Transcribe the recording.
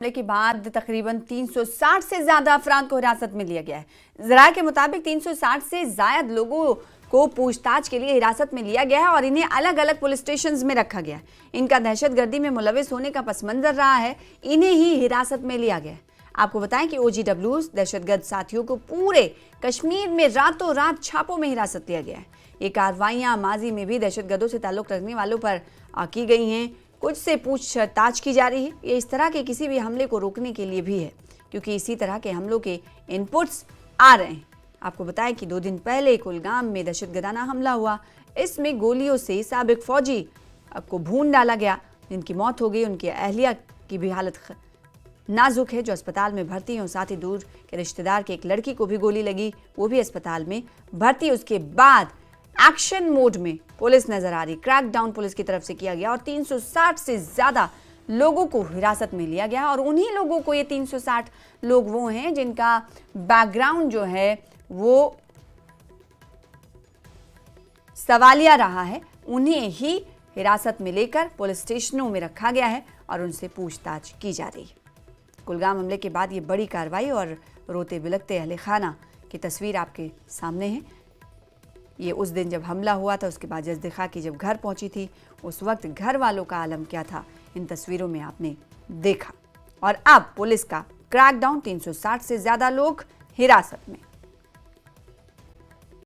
हमले के बाद तकरीबन 360 से ज्यादा अफराद को हिरासत में लिया गया है। जराये के मुताबिक 360 से ज्यादा लोगों को पूछताछ के लिए हिरासत में लिया गया है और इन्हें अलग अलग पुलिस स्टेशन में रखा गया है। इनका दहशतगर्दी में मुलविस होने का पस मंजर रहा है, इन्हें ही हिरासत में लिया गया है। आपको बताएं कि OGWs दहशतगर्द साथियों को पूरे कश्मीर में रातों रात छापों में हिरासत लिया गया है। ये कार्रवाइयां माजी में भी दहशतगर्दों से ताल्लुक रखने वालों पर की गई हैं। कुछ से पूछताछ की जा रही है। ये इस तरह के किसी भी हमले को रोकने के लिए भी है, क्योंकि इसी तरह के हमलों के इनपुट्स आ रहे हैं। आपको बताएं कि 2 दिन पहले कुलगाम में दहशतगर्दाना हमला हुआ। इसमें गोलियों से साबिक फौजी को भून डाला गया, जिनकी मौत हो गई। उनकी अहलिया की भी हालत नाजुक है, जो अस्पताल में भर्ती है। साथ ही दूर के रिश्तेदार के एक लड़की को भी गोली लगी, वो भी अस्पताल में भर्ती है। उसके बाद एक्शन मोड में पुलिस नजर आ रही। क्रैकडाउन पुलिस की तरफ से किया गया और 360 से ज्यादा लोगों को हिरासत में लिया गया। और उन्हीं लोगों को, ये 360 लोग वो हैं जिनका बैकग्राउंड जो है वो सवालिया रहा है, उन्हें ही हिरासत में लेकर पुलिस स्टेशनों में रखा गया है और उनसे पूछताछ की जा रही है। कुलगाम हमले के बाद ये बड़ी कार्रवाई और रोते बिलखते अहले खाना की तस्वीर आपके सामने है। ये उस दिन जब हमला हुआ था, उसके बाद जज़्दिखा की जब घर पहुंची थी, उस वक्त घर वालों का आलम क्या था, इन तस्वीरों में आपने देखा। और अब पुलिस का क्रैकडाउन, 360 से ज्यादा लोग हिरासत में।